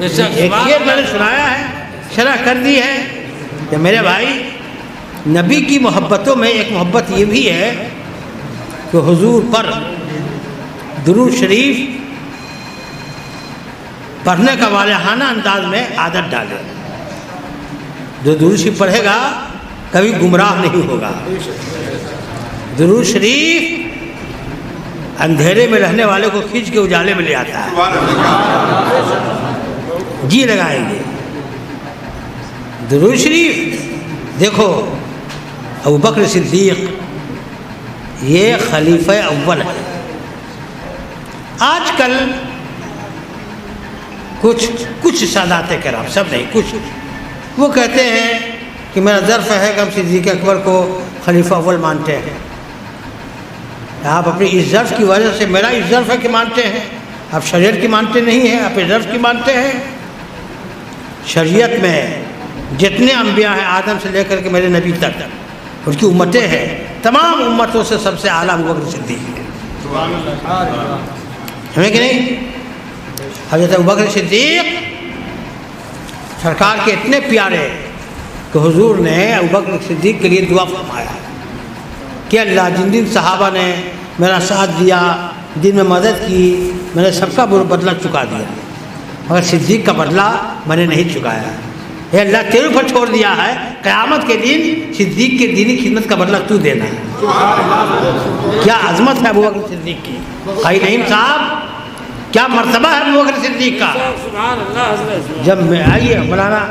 ایک شعر میں نے سنایا ہے، شرح کر دی ہے کہ میرے بھائی نبی کی محبتوں میں ایک محبت یہ بھی ہے کہ حضور پر درود شریف پڑھنے کا والہانہ انداز میں عادت ڈالے. جو درود شریف پڑھے گا کبھی گمراہ نہیں ہوگا. درود شریف اندھیرے میں رہنے والے کو کھینچ کے اجالے میں لے آتا ہے. جی لگائیں گے درود شریف. دیکھو ابوبکر صدیق یہ خلیفہ اول ہے. آج کل کچھ سادات کرام، سب نہیں کچھ، وہ کہتے ہیں کہ میرا ظرف ہے کہ ہم صدیق اکبر کو خلیفہ اول مانتے ہیں. آپ اپنی اس ظرف کی وجہ سے، میرا اس ظرف ہے کہ مانتے ہیں، آپ شریعت کی مانتے نہیں ہیں، آپ اس ظرف کی مانتے ہیں. شریعت میں جتنے انبیاء ہیں آدم سے لے کر کے میرے نبی تک، ان کی امتیں ہیں، تمام امتوں سے سب سے اعلیٰ ابوبکر صدیق ہے. ہمیں کہ نہیں؟ حضرت ابوبکر صدیق سرکار کے اتنے پیارے کہ حضور نے ابوبکر صدیق کے لیے دعا فرمایا کہ اللہ جن دن صحابہ نے میرا ساتھ دیا، جن میں مدد کی، میں نے سب کا بدلہ چکا دیا، مگر صدیق کا بدلہ میں نے نہیں چکایا. اے اللہ تیرے اوپر چھوڑ دیا ہے، قیامت کے دن صدیق کے دینی خدمت کا بدلہ تو دینا ہے. کیا عظمت ہے ابوبکر صدیق کی. قائد نعیم صاحب کیا مرتبہ ہے ابوبکر صدیق کا. جب میں آئیے مولانا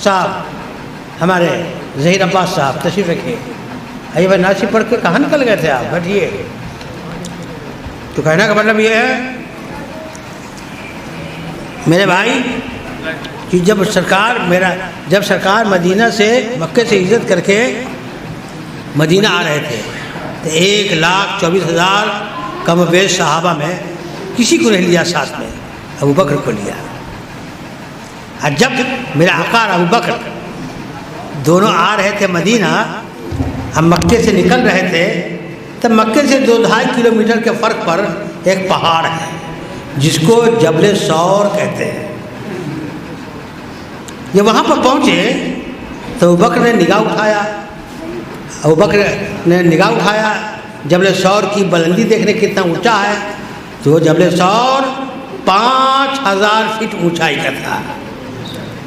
صاحب ہمارے ظہیر عباس صاحب تشریف رکھے. آئیے بھائی ناصر پڑھ کے کہاں نکل گئے تھے آپ؟ بیٹھیے. تو کہنے کا مطلب یہ ہے میرے بھائی کہ جب سرکار مدینہ سے مکے سے ہجرت کر کے مدینہ آ رہے تھے تو 1,24,000 کم و بیش صحابہ میں کسی کو نہیں لیا ساتھ میں، ابوبکر کو لیا. اور جب میرا آقا اور ابوبکر دونوں آ رہے تھے مدینہ، ہم مکے سے نکل رہے تھے، تب مکے سے 2-2.5 کلومیٹر کے فرق پر ایک پہاڑ ہے جس کو جبل ثور کہتے ہیں. جب وہاں پر پہنچے تو ابوبکر نے نگاہ اٹھایا. جبل ثور کی بلندی دیکھنے کتنا اونچا ہے، تو وہ جبل ثور 5,000 فٹ اونچائی کا تھا.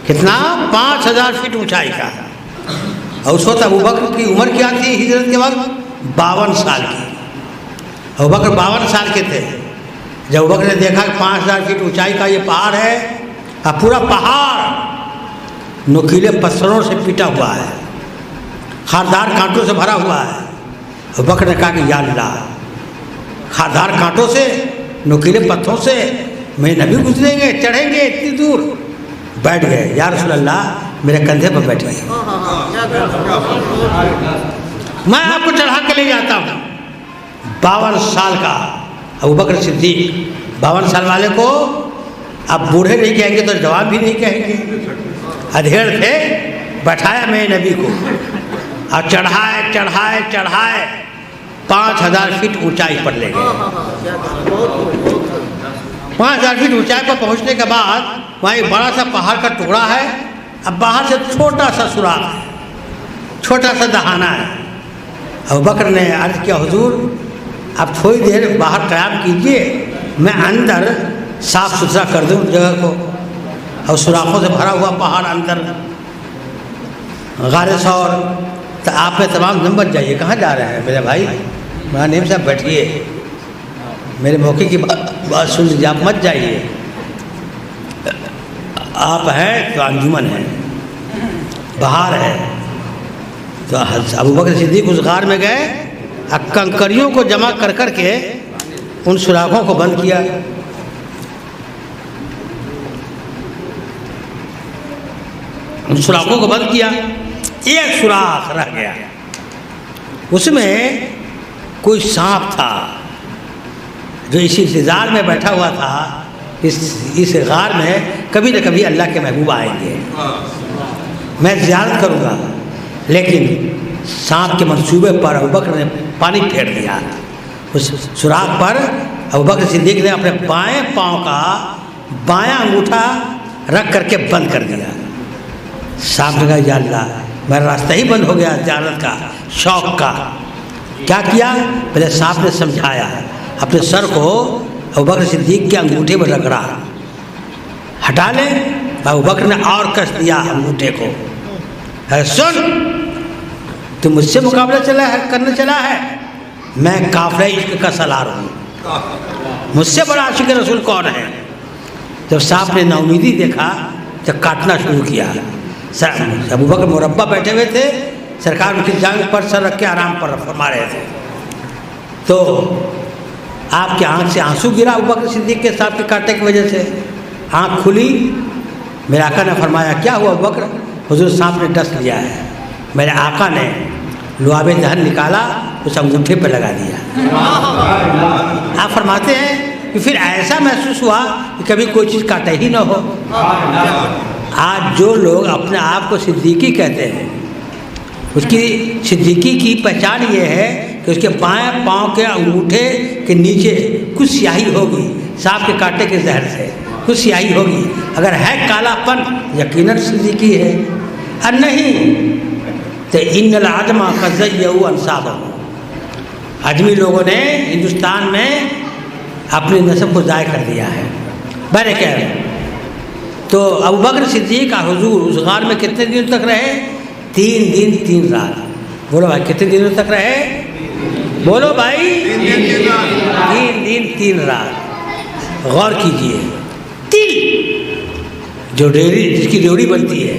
کتنا؟ 5,000 فٹ اونچائی کا. اور اس وقت ابوبکر کی عمر کیا تھی ہجرت کے وقت؟ 52 سال کی. ابوبکر 52 سال کے تھے جب ابوبکر نے دیکھا کہ 5,000 فٹ اونچائی کا یہ پہاڑ ہے، اور پورا پہاڑ نوکیلے پتھروں سے پیٹا ہوا ہے، خاردار کانٹوں سے بھرا ہوا ہے. ابوبکر نے کہا کہ یا اللہ، خاردار کانٹوں سے، نوکیلے پتھروں سے میں نبی گزریں گے، چڑھیں گے اتنی دور؟ بیٹھ گئے. یا رسول اللہ میرے کندھے پر بیٹھیے، میں آپ کو چڑھا کے لے جاتا ہوں. 52 سال کا ابوبکر صدیق. 52 سال والے کو اب بوڑھے نہیں کہیں گے تو جوان بھی نہیں کہیں گے. ادھیڑ تھے. بٹھایا میں نبی کو اور چڑھائے 5,000 فٹ اونچائی پر لے گئے. 5,000 فٹ اونچائی پر پہنچنے کے بعد وہاں ایک بڑا سا پہاڑ کا ٹکڑا ہے. اب باہر سے چھوٹا سا سوراخ ہے، چھوٹا سا دہانہ ہے. ابوبکر نے عرض کیا حضور آپ تھوڑی دیر باہر قیام کیجئے، میں اندر صاف ستھرا کر دوں جگہ کو. اور سوراخوں سے بھرا ہوا پہاڑ اندر غار ثور. تو آپ نے تمام نمبر جائیے. کہاں جا رہے ہیں میرے بھائی؟ مولانا نعیم صاحب بیٹھیے، میرے موقع کی بات سن لیجیے، آپ مت جائیے. آپ ہیں تو انجمن ہے، بہار ہے. تو ابوبکر صدیق اس غار میں گئے، کنکریوں کو جمع کر کر کے ان سوراخوں کو بند کیا. ان سوراخوں کو بند کیا. ایک سوراخ رہ گیا، اس میں کوئی سانپ تھا جو اس انتظار میں بیٹھا ہوا تھا اس غار میں کبھی نہ کبھی اللہ کے محبوب آئیں گے، میں زیارت کروں گا. لیکن سانپ کے منصوبے پر ابوبکر نے پانی پھیر دیا. اس سوراخ پر ابوبکر صدیق نے اپنے بائیں پاؤں کا بایاں انگوٹھا رکھ کر کے بند کر دیا۔ صاحب نے کہا یا اللہ میرا راستہ ہی بند ہو گیا زیارت کا، شوق کا۔ کیا کیا؟ پہلے صاحب نے سمجھایا، اپنے سر کو ابوبکر صدیق کے انگوٹھے پر رگڑا، ہٹا لے۔ ابوبکر نے اور کس دیا انگوٹھے کو، سن تو مجھ سے مقابلہ کرنا چلا ہے، میں قافلہ عشق کا سالار ہوں، مجھ سے بڑا عاشق رسول کون ہے؟ جب صاحب نے ناامیدی دیکھا تو کاٹنا شروع کیا۔ ابوبکر مربع بیٹھے ہوئے تھے، سرکار ان کی جانب پر سر رکھ کے آرام پر فرما رہے تھے، تو آپ کی آنکھ سے آنسو گرا ابوبکر صدیق کے صاحب کے کاٹے کی وجہ سے۔ آنکھ کھلی، میرے آقا نے فرمایا کیا ہوا ابوبکر؟ حضور صاحب نے ڈس لیا ہے۔ میرے آقا نے لعاب دہن نکالا، اس انگوٹھے پہ لگا دیا۔ آپ فرماتے ہیں کہ پھر ایسا محسوس ہوا کہ کبھی کوئی چیز کاٹے ہی نہ ہو۔ آج جو لوگ اپنے آپ کو صدیقی کہتے ہیں، اس کی صدیقی کی پہچان یہ ہے کہ اس کے بائیں پاؤں کے انگوٹھے کے نیچے کچھ سیاہی ہوگی، سانپ کے کانٹے کے زہر سے کچھ سیاہی ہوگی۔ اگر ہے کالا پن یقیناً صدیقی ہے، اور نہیں تو ان العجم قد ضیعوا انسابهم۔ عجمی لوگوں نے ہندوستان میں اپنی نسب کو ضائع کر دیا ہے۔ بہرکیف تو ابوبکر صدیق حضور اس غار میں کتنے دنوں تک رہے؟ 3 دن 3 رات۔ بولو بھائی کتنے دنوں تک رہے؟ بولو بھائی 3 دن 3 رات۔ غور کیجئے، تل جو ڈیوری جس کی ڈیوری بنتی ہے،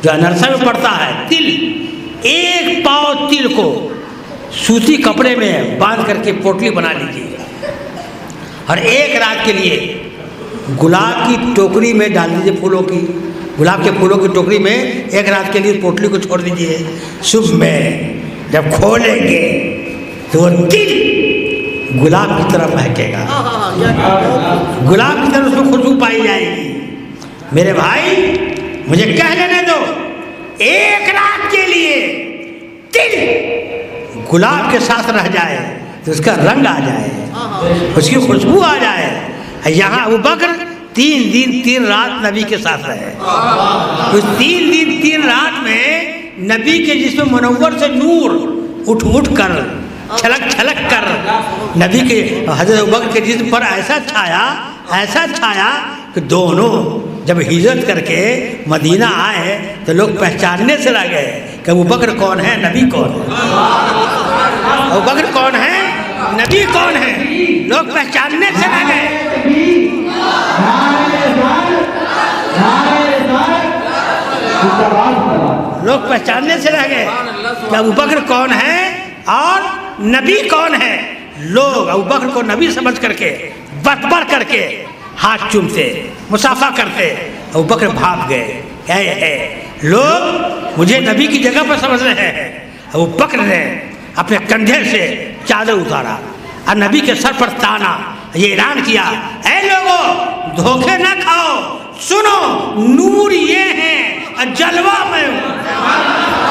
جو انرسا میں پڑتا ہے، تل، ایک پاؤ تل کو سوتی کپڑے میں باندھ کر کے پوٹلی بنا لیجیے اور ایک رات کے لیے گلاب کی ٹوکری میں ڈال دیجیے، پھولوں کی، گلاب کے پھولوں کی ٹوکری میں ایک رات کے لیے پوٹلی کو چھوڑ دیجیے۔ صبح میں جب کھولیں گے تو وہ تل گلاب کی طرح مہکے گا، گلاب کی طرح اس میں خوشبو پائی جائے گی۔ میرے بھائی مجھے کہہ لینے دو، ایک رات کے لیے تل گلاب کے ساتھ رہ جائے تو اس کا رنگ آ جائے، اس کی خوشبو آ جائے۔ یہاں ابوبکر 3 دن 3 رات نبی کے ساتھ رہے۔ اس 3 دن 3 رات میں نبی کے جسم منور سے نور اٹھ کر چھلک کر نبی کے حضرت ابوبکر کے جسم پر ایسا چھایا کہ دونوں جب ہجرت کر کے مدینہ آئے تو لوگ پہچاننے سے رہ گئے کہ ابوبکر کون ہے، نبی کون ہے، ابوبکر کون ہے، نبی کون ہے، لوگ پہچاننے سے رہ گئے۔ لوگ پہچاننے سے رہ گئے کہ ابوبکر کون ہے اور نبی کون ہے۔ لوگ ابوبکر کو نبی سمجھ کر کے بڑھ کر کے ہاتھ چومتے، مصافحہ کرتے، ابوبکر بھاگ گئے۔ اے لوگ مجھے نبی کی جگہ پر سمجھ رہے ہیں۔ ابوبکر نے اپنے کندھے سے چادر اتارا اور نبی کے سر پر تانا، یہ اعلان کیا، اے لوگوں دھوکے نہ کھاؤ، سنو نور یہ ہے اور جلوہ میں ہوں،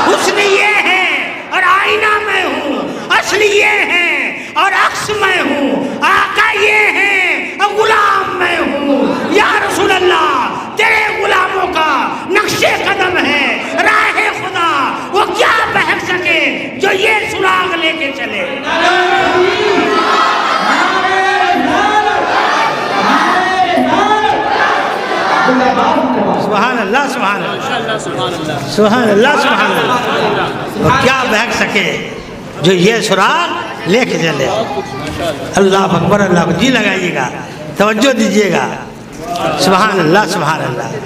حسن یہ ہے اور آئینہ میں ہوں، اصل یہ ہے اور عکس میں ہوں، آقا یہ ہے اور غلام میں ہوں۔ یا رسول اللہ تیرے غلاموں کا نقش قدم ہے راہ خدا، وہ کیا بہک سکے جو یہ سراغ لے کے چلے۔ سبحان اللہ سبحان اللہ سبحان اللہ سبحان اللہ، وہ کیا بہک سکے جو یہ سراغ لے کے چلے۔ اللہ اکبر، اللہ جی لگائیے گا، توجہ دیجیے گا، سبحان اللہ سبحان اللہ۔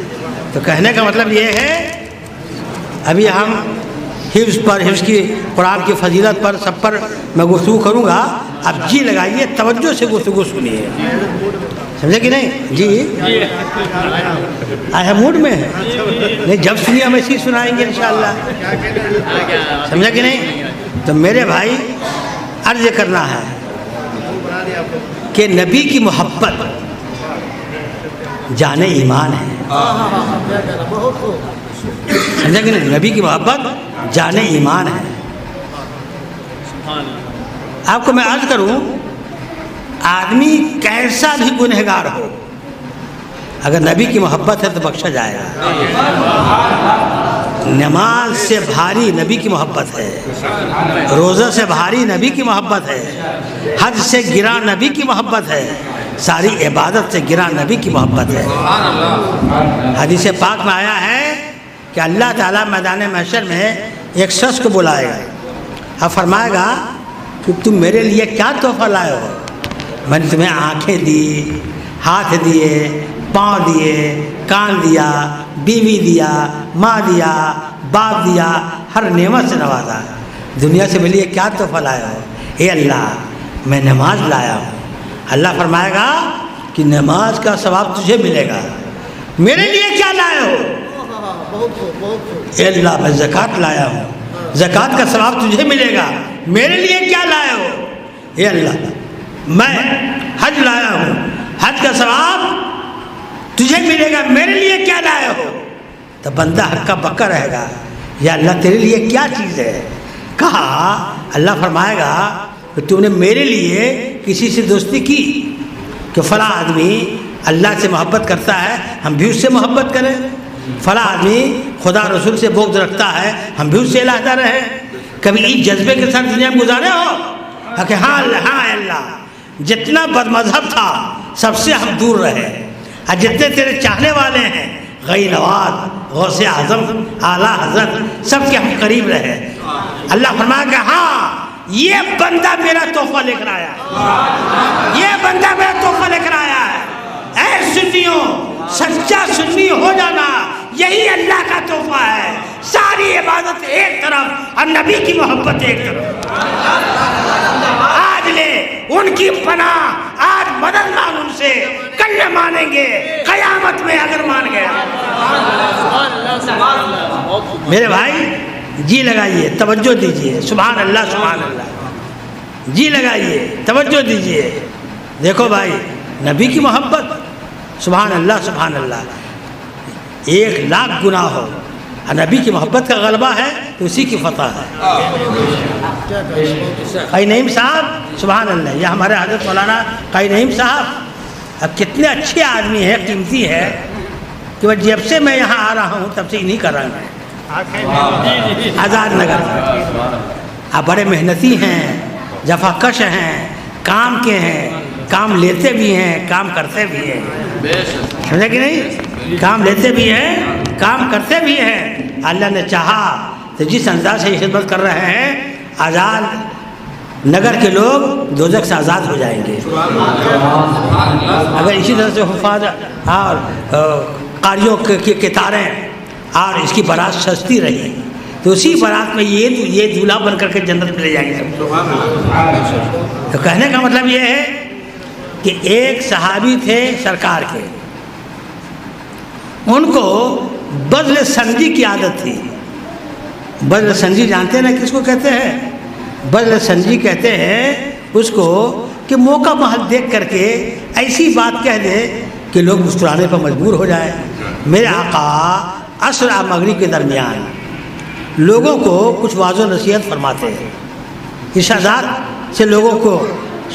تو کہنے کا مطلب یہ ہے، ابھی ہم حفظ کی قرآن کی فضیلت پر سب پر میں گفتگو کروں گا، اب جی لگائیے، توجہ سے گفتگو سنیے، سمجھے کہ نہیں؟ جی آئے موڈ میں ہے، نہیں جب سنیے ہم ایسی سنائیں گے انشاءاللہ، سمجھا کہ نہیں؟ تو میرے بھائی عرض کرنا ہے کہ نبی کی محبت جان ایمان ہے، سمجھا کہ نہیں؟ نبی کی محبت جان ایمان ہے۔ آپ کو میں عرض کروں، آدمی کیسا بھی گنہگار ہو، اگر نبی کی محبت ہے تو بخشا جائے گا۔ نماز سے بھاری نبی کی محبت ہے، روزہ سے بھاری نبی کی محبت ہے، حج سے گرا نبی کی محبت ہے، ساری عبادت سے گرا نبی کی محبت ہے۔ حدیث پاک میں آیا ہے کہ اللہ تعالیٰ میدان محشر میں ایک شخص کو بلائے گا اور فرمائے گا کہ تم میرے لیے کیا تحفہ لائے ہو؟ میں نے تمہیں آنکھیں دی، ہاتھ دیے، پاؤں دیے، کان دیا، بیوی دیا، ماں دیا، باپ دیا، ہر نعمت سے نوازا، دنیا سے میرے لیے کیا تحفہ لائے ہو؟ اے اللہ میں نماز لایا ہوں۔ اللہ فرمائے گا کہ نماز کا ثواب تجھے ملے گا، میرے لیے کیا لائے ہو؟ اے اللہ میں زکوٰۃ لایا ہوں، زکوٰۃ کا ثواب تجھے ملے گا، میرے لیے کیا لائے ہو؟ اے اللہ میں حج لایا ہوں، حج کا ثواب تجھے ملے گا، میرے لیے کیا لائے ہو؟ تو بندہ ہکا بکا رہے گا، یا اللہ تیرے لیے کیا چیز ہے؟ کہا اللہ فرمائے گا کہ تم نے میرے لیے کسی سے دوستی کی کہ فلاں آدمی اللہ سے محبت کرتا ہے، ہم بھی اس سے محبت کریں، فلاں آدمی خدا رسول سے بغض رکھتا ہے، ہم بھی اس سے علیحدہ رہیں۔ کبھی اس جذبے کے ساتھ دنیا میں گزارے ہو کہ ہاں اللہ جتنا بد مذہب تھا سب سے ہم دور رہے، اور جتنے تیرے چاہنے والے ہیں غی نواز، غوث اعظم، اعلیٰ حضرت، سب کے ہم قریب رہے۔ اللہ فرمایا کہ ہاں یہ بندہ میرا تحفہ لے کر آیا ہے، یہ بندہ میرا تحفہ لے کر آیا ہے۔ اے سنیوں، سچا سنی ہو جانا یہی اللہ کا تحفہ ہے، ساری عبادت ایک طرف اور نبی کی محبت ایک طرف۔ آج لے ان کی پناہ، آج مدد مانگ ان سے، کل نہ مانیں گے، قیامت میں اگر مان گیا۔ میرے بھائی جی لگائیے، توجہ دیجئے، سبحان اللہ سبحان اللہ، جی لگائیے، توجہ دیجئے۔ دیکھو بھائی نبی کی محبت، سبحان اللہ سبحان اللہ، 1,00,000 گناہ ہو اور نبی کی محبت کا غلبہ ہے تو اسی کی فتح ہے۔ قائی نعیم صاحب سبحان اللہ، یہ ہمارے حضرت مولانا قائی نعیم صاحب اب کتنے اچھے آدمی ہیں، قیمتی ہے کہ وہ جب سے میں یہاں آ رہا ہوں تب سے انہی کر رہا ہوں، آزاد نگر آپ بڑے محنتی ہیں، جفا کش ہیں، کام کے ہیں، کام لیتے بھی ہیں، کام کرتے بھی ہیں، سمجھے کہ نہیں؟ کام لیتے بھی ہیں، کام کرتے بھی ہیں۔ اللہ نے چاہا تو جس انداز سے خدمت کر رہے ہیں، آزاد نگر کے لوگ دوزخ سے آزاد ہو جائیں گے اگر اسی طرح سے حفاظ اور قاریوں کی کتاریں اور اس کی بارات سستی رہی تو اسی بارات میں یہ دولہا بن کر کے جنت میں لے جائیں گے۔ تو کہنے کا مطلب یہ ہے کہ ایک صحابی تھے سرکار کے، ان کو بذل سنجی کی عادت تھی۔ بذل سنجی جانتے ہیں نا کس کو کہتے ہیں؟ بذل سنجی کہتے ہیں اس کو کہ موقع محل دیکھ کر کے ایسی بات کہہ دے کہ لوگ مسکرانے پر مجبور ہو جائے۔ میرے آقا عصر اور مغرب کے درمیان لوگوں کو کچھ واضح نصیحت فرماتے ہیں، ارشادات سے لوگوں کو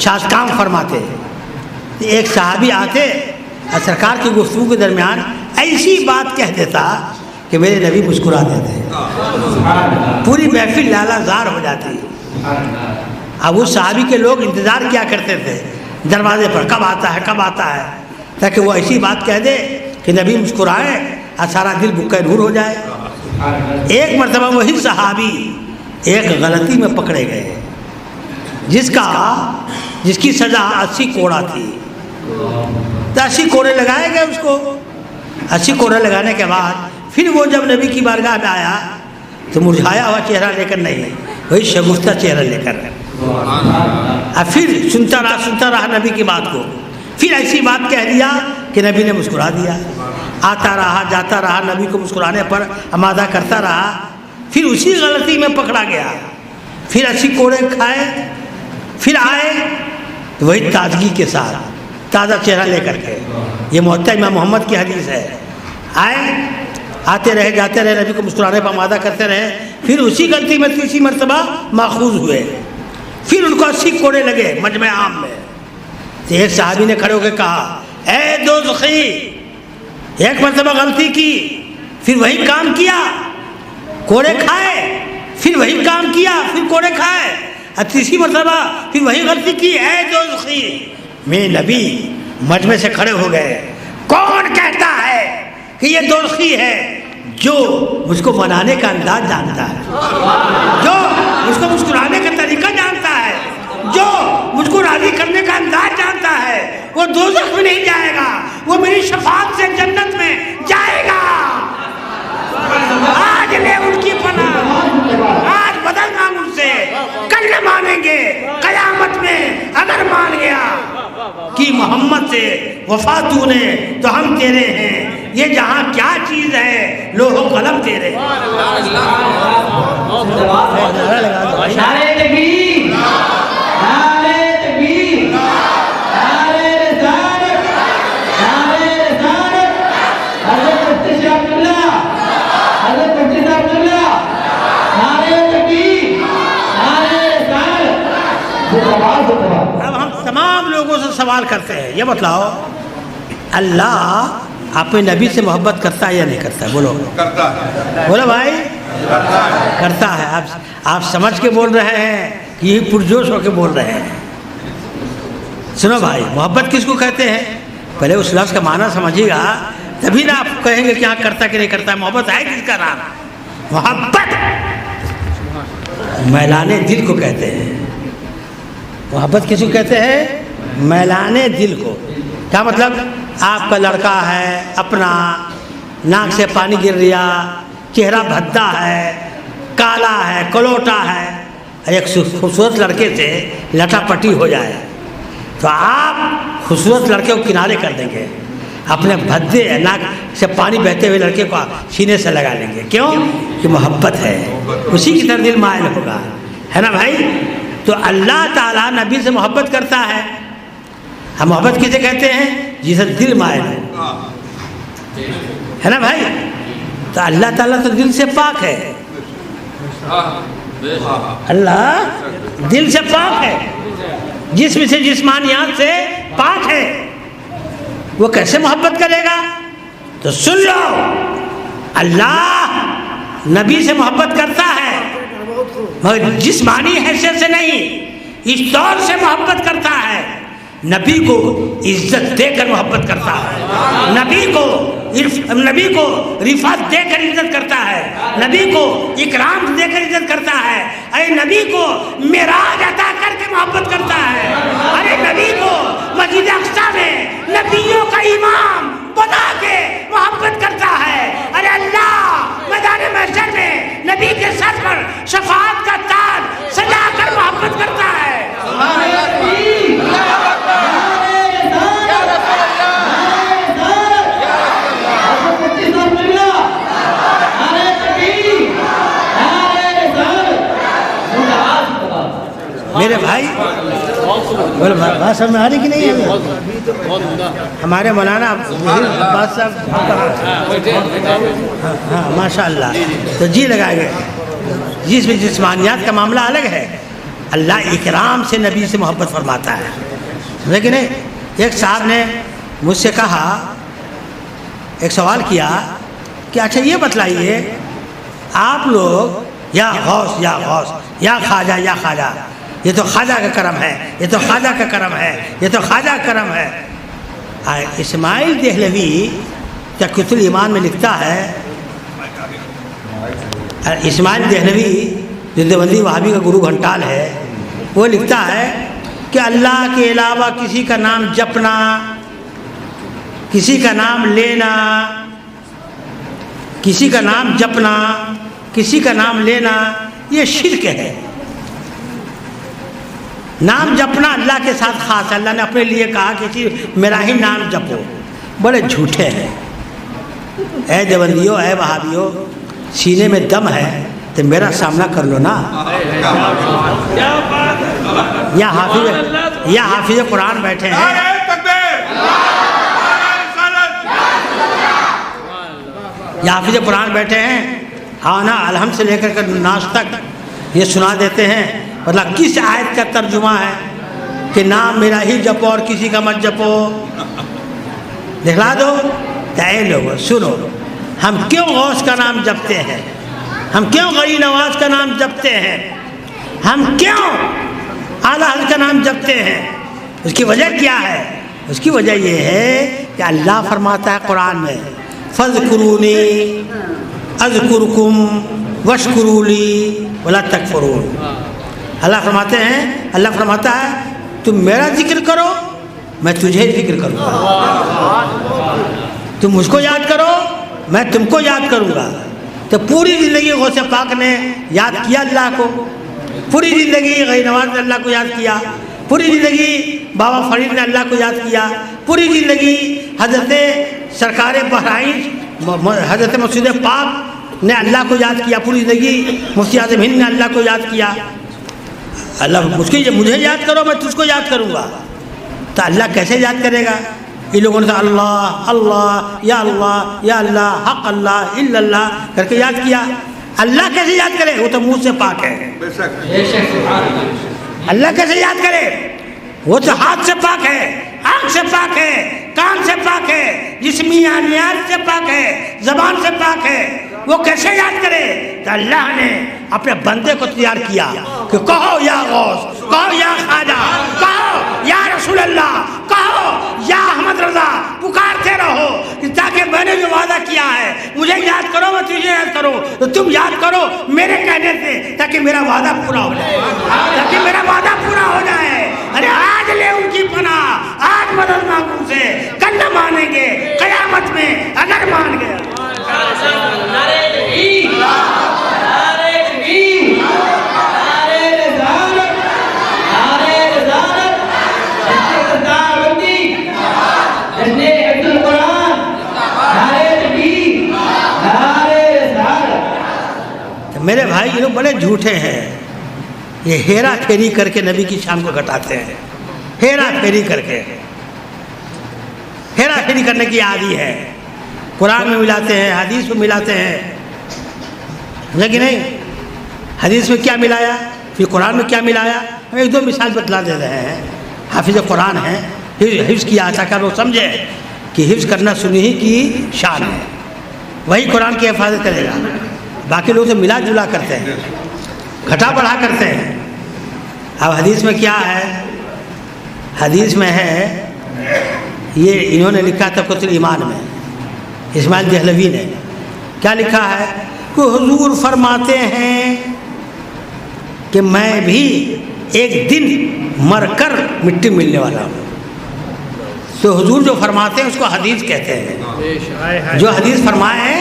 شادکام فرماتے ہیں۔ ایک صحابی آتے اور سرکار کی گفتگو کے درمیان ایسی بات کہہ دیتا کہ میرے نبی مسکرا دیتے، پوری محفل لالا زار ہو جاتی۔ اب اس صحابی کے لوگ انتظار کیا کرتے تھے دروازے پر، کب آتا ہے کب آتا ہے، تاکہ وہ ایسی بات کہہ دے کہ نبی مسکرائے اور سارا دل بکے نور ہو جائے۔ ایک مرتبہ وہی صحابی ایک غلطی میں پکڑے گئے جس کی سزا 80 کوڑا تھی، تو 80 کوڑے لگائے گئے اس کو۔ 80 کوڑے لگانے کے بعد پھر وہ جب نبی کی بارگاہ میں آیا تو مرجھایا ہوا چہرہ لے کر نہیں، وہی شگفتہ چہرہ لے کر، اور پھر سنتا رہا نبی کی بات کو، پھر ایسی بات کہہ دیا کہ نبی نے مسکرا دیا۔ آتا رہا جاتا رہا، نبی کو مسکرانے پر آمادہ کرتا رہا، پھر اسی غلطی میں پکڑا گیا، پھر 80 کوڑے کھائے، پھر آئے تو وہی تازگی کے ساتھ تازہ چہرہ لے کر کے، یہ موطا امام محمد کی حدیث ہے، آتے رہے جاتے رہے، نبی کو مسکرانے پر آمادہ کرتے رہے، پھر اسی غلطی میں تیسری مرتبہ ماخوذ ہوئے، پھر ان کو 80 کوڑے لگے مجمع عام میں۔ تو ایک صحابی نے کھڑے ہو کے کہا، اے دوزخی ایک مرتبہ غلطی کی پھر وہی کام کیا کوڑے کھائے، پھر وہی کام کیا پھر کوڑے کھائے، اور تیسری مرتبہ پھر وہی غلطی کی، اے دوزخی۔ میں نبی مجمع سے کھڑے ہو گئے، کون کہتا ہے کہ یہ دوزخی ہے؟ جو مجھ کو منانے کا انداز جانتا ہے، جو مجھ کو مسکرانے کا طریقہ جانتا ہے، جو مجھ کو راضی کرنے کا انداز جانتا ہے، وہ دوزخ میں نہیں جائے گا، وہ میری شفاعت سے جنت میں جائے گا۔ آج لے ان کی پناہ، آج بدل مانگ ان سے، کل نہ مانیں گے، قیامت میں اگر مان گیا کہ محمد سے وفا تو نے تو ہم تیرے ہیں، یہ جہاں کیا چیز ہے لوح و قلم تیرے۔ نعرہ تکبیر، نعرہ تکبیر، نعرہ رسالت، نعرہ رسالت، حضرت مفتی شاہ عبداللہ، حضرت مفتی شاہ عبداللہ، نعرہ تکبیر، نعرہ رسالت۔ اب ہم تمام لوگوں سے سوال کرتے ہیں، یہ بتلاؤ اللہ اپنے نبی سے محبت کرتا ہے یا نہیں کرتا؟ بولو، کرتا ہے، بولو بھائی، کرتا ہے۔ آپ سمجھ کے بول رہے ہیں کہ یہی پرجوش ہو کے بول رہے ہیں؟ سنو بھائی، محبت کس کو کہتے ہیں؟ پہلے اس لفظ کا معنی سمجھیے گا، تبھی نا آپ کہیں گے کہ ہاں کرتا کہ نہیں کرتا۔ محبت ہے کس کا نام؟ محبت میلانے دل کو کہتے ہیں۔ محبت کس کو کہتے ہیں؟ میلانے دل کو۔ کیا مطلب؟ آپ کا لڑکا ہے اپنا، ناک سے پانی گر رہا، چہرہ بھدا ہے، کالا ہے، کلوٹا ہے، ایک خوبصورت لڑکے سے لٹا پٹی ہو جائے تو آپ خوبصورت لڑکے کو کنارے کر دیں گے، اپنے بھدے ناک سے پانی بہتے ہوئے لڑکے کو سینے سے لگا لیں گے۔ کیوں؟ کہ محبت ہے، اسی کی طرف دل مائل ہوگا، ہے نا بھائی؟ تو اللہ تعالیٰ نبی سے محبت کرتا ہے۔ ہم محبت کسے کہتے ہیں؟ جسے دل مائل ہے نا بھائی؟ تو اللہ تعالیٰ تو دل سے پاک ہے، اللہ دل سے پاک ہے، جسم سے جسمانیات سے پاک ہے، وہ کیسے محبت کرے گا؟ تو سن لو، اللہ نبی سے محبت کرتا ہے مگر جسمانی حیثیت سے نہیں، اس طور سے محبت کرتا ہے، نبی کو عزت دے کر محبت کرتا ہے، نبی کو رفعت دے کر عزت کرتا ہے، نبی کو اکرام دے کر عزت کرتا ہے، اے نبی کو معراج عطا کر کے محبت کرتا ہے، ارے نبی کو مسجد اقصی میں نبیوں کا امام بنا کے محبت کرتا ہے، ارے اللہ میدان محشر میں نبی کے سر پر شفاعت کا تاج سجا کر محبت کرتا ہے۔ میرے بھائی بولو، بات سمجھ میں آ رہی کہ نہیں ہے؟ ہمارے مولانا عباس صاحب، ہاں ماشاء اللہ، تو جی لگائے گئے، جس میں جسمانیات کا معاملہ الگ ہے، اللہ اکرام سے نبی سے محبت فرماتا ہے، لیکن ایک صاحب نے مجھ سے کہا، ایک سوال کیا کہ اچھا یہ بتلائیے آپ لوگ یا غوث یا غوث یا خواجہ یا خواجہ، یہ تو خواجہ کا کرم ہے، یہ تو خواجہ کا کرم ہے، یہ تو خواجہ کا کرم ہے۔ اسماعیل دہلوی تقویۃ الایمان میں لکھتا ہے، اسماعیل دہلوی جو دیوبندی وہابی کا گرو گھنٹال ہے، وہ لکھتا ہے کہ اللہ کے علاوہ کسی کا نام جپنا، کسی کا نام لینا، کسی کا نام جپنا، کسی کا نام لینا، یہ شرک ہے۔ نام جپنا اللہ کے ساتھ خاص ہے، اللہ نے اپنے لیے کہا کہ میرا ہی نام جپو، بڑے جھوٹے ہیں۔ اے دیوبندیوں، اے وہابیوں، سینے میں دم ہے تو میرا سامنا کر لو نا۔ یا حافظ قرآن بیٹھے ہیں، یا حافظ قرآن بیٹھے ہیں، ہاں نا الحمد سے لے کر ناس تک یہ سنا دیتے ہیں، مطلب کس آیت کا ترجمہ ہے کہ نام میرا ہی جپو اور کسی کا مت جپو، دکھلا دو۔ اے لوگو سنو، ہم کیوں غوث کا نام جپتے ہیں، ہم کیوں غنی نواز کا نام جپتے ہیں، ہم کیوں اعلیٰ حضرت کا نام جپتے ہیں؟ اس کی وجہ کیا ہے؟ اس کی وجہ یہ ہے کہ اللہ فرماتا ہے قرآن میں فاذکرونی اذکرکم واشکروا لی ولا تکفرون۔ اللہ فرماتے ہیں، اللہ فرماتا ہے تم میرا ذکر کرو میں تجھے ذکر کروں گا، تم مجھ کو یاد کرو میں تم کو یاد کروں گا۔ تو پوری زندگی غوث پاک نے یاد کیا اللہ کو، پوری زندگی غنی نواز نے اللہ کو یاد کیا، پوری زندگی بابا فرید نے اللہ کو یاد کیا، پوری زندگی حضرت سرکار بہرائچ حضرت مسعود پاک نے اللہ کو یاد کیا، پوری زندگی مفتی اعظم ہند نے اللہ کو یاد کیا۔ اللہ مجھے یاد کرو میں تجھ کو یاد کروں گا۔ تو اللہ کیسے یاد کرے گا؟ یہ لوگوں نے اللہ اللہ یا اللہ حق اللہ الا اللہ کر کے یاد کیا۔ اللہ کیسے یاد کرے؟ وہ تو منہ سے پاک ہے۔ اللہ کیسے یاد کرے؟ وہ تو ہاتھ سے پاک ہے، آنکھ سے پاک ہے، کان سے پاک ہے، جسمیانیات سے پاک ہے، زبان سے پاک ہے۔ وہ کیسے یاد کرے؟ تو اللہ نے اپنے بندے کو تیار کیا کہ کہو یا غوث، کہو یا خواجہ، کہو یا رسول اللہ، کہو یا احمد رضا، پکارتے رہو تاکہ میں نے جو وعدہ کیا ہے مجھے یاد کرو میں تجھے یاد کروں، تو تم یاد کرو میرے کہنے سے تاکہ میرا وعدہ پورا ہو جائے، تاکہ میرا وعدہ پورا ہو جائے۔ ارے آج لے ان کی پناہ، آج مدد مانگو ان سے، کل نہ مانیں گے قیامت میں اگر مان گیا۔ نعرہ تکبیر، نعرہ تکبیر، نعرہ رسالت، نعرہ رسالت، جشن سردار بندی، جشن حفظ القرآن، نعرہ تکبیر، نعرہ رسالت۔ میرے بھائی یہ لوگ بڑے جھوٹے ہیں، یہ ہیرا پھیری کر کے نبی کی شان کو گھٹاتے ہیں، ہیرا پھیری کر کے، ہیرا پھیری کرنے کی عادی ہے۔ قرآن میں ملاتے ہیں، حدیث میں ملاتے ہیں، لیکن نہیں حدیث میں کیا ملایا پھر قرآن میں کیا ملایا؟ ہم ایک دو مثال بتلا دے رہے ہیں۔ حافظ قرآن ہے، حفظ کیا تاکہ لوگ سمجھے کہ حفظ کرنا سنی ہی کی شان ہے، وہی قرآن کی حفاظت کرے گا۔ باقی لوگ تو ملا جلا کرتے ہیں، گھٹا بڑھا کرتے ہیں۔ اب حدیث میں کیا ہے؟ حدیث میں ہے، یہ انہوں نے لکھا تفسیر ایمان میں، اسماعیل دہلوی نے کیا لکھا ہے کہ حضور فرماتے ہیں کہ میں بھی ایک دن مر کر مٹی ملنے والا ہوں۔ تو حضور جو فرماتے ہیں اس کو حدیث کہتے ہیں، جو حدیث فرمائے،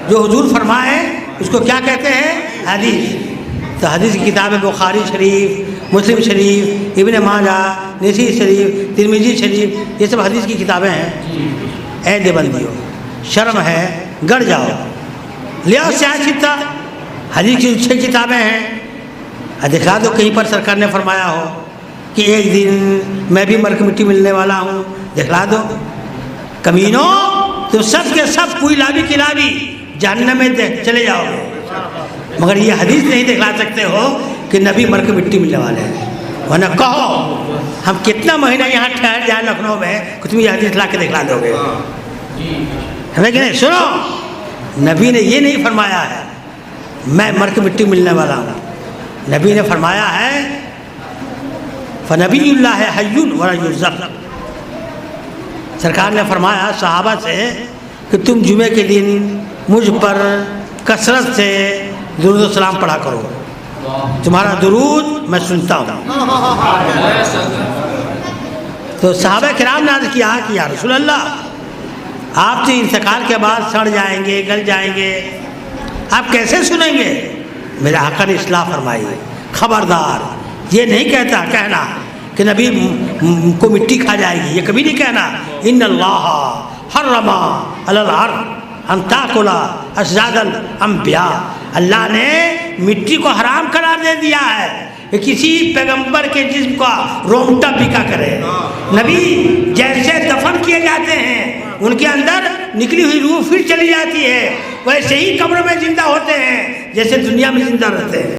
جو حضور فرمائے اس کو کیا کہتے ہیں؟ حدیث۔ تو حدیث کی کتاب بخاری شریف، مسلم شریف، ابن ماجہ، نسائی شریف، ترمذی شریف، یہ سب حدیث کی کتابیں ہیں۔ اے دیوبندیوں شرم ہے، گڑ جاؤ، لے آؤ سیاہ چتا، حدیث کی 6 کتابیں ہیں، دکھا دو کہیں پر سرکار نے فرمایا ہو کہ ایک دن میں بھی مر کے مٹی ملنے والا ہوں، دکھلا دو۔ کمینوں تو سب کے سب کوئی لابی کی لابی جہنم میں چلے جاؤ گے، مگر یہ حدیث نہیں دکھلا سکتے ہو کہ نبی مر کے مٹی ملنے والے ہیں۔ ورنہ کہو ہم کتنا مہینہ یہاں ٹھہر جائیں لکھنؤ میں کہ تم یہ حدیث لا کے دکھلا دو گے، ہمیں کہ نہیں؟ سنو، نبی نے یہ نہیں فرمایا ہے میں مر کے مٹی ملنے والا ہوں، نبی نے فرمایا ہے فنبی اللہ حی ولا یرزق۔ سرکار نے فرمایا صحابہ سے کہ تم جمعے کے دن مجھ پر کثرت سے درود و سلام پڑھا کرو، تمہارا درود میں سنتا ہوں۔ تو صحابہ کرام نے عرض کیا کہ یا رسول اللہ آپ تو انتقال کے بعد سڑ جائیں گے، گل جائیں گے، آپ کیسے سنیں گے؟ میرے آقا نے اصلاح فرمائی، خبردار یہ نہیں کہنا کہ نبی کو مٹی کھا جائے گی، یہ کبھی نہیں کہنا۔ ان اللہ حرم علی الارض ان تاکل اجساد الانبیاء، اللہ نے مٹی کو حرام قرار دے دیا ہے کہ کسی پیغمبر کے جسم کا رومٹا بکا کرے۔ نبی جیسے دفن کیے جاتے ہیں ان کے اندر نکلی ہوئی روح پھر چلی جاتی ہے، ویسے ہی قبر میں زندہ ہوتے ہیں جیسے دنیا میں زندہ رہتے ہیں۔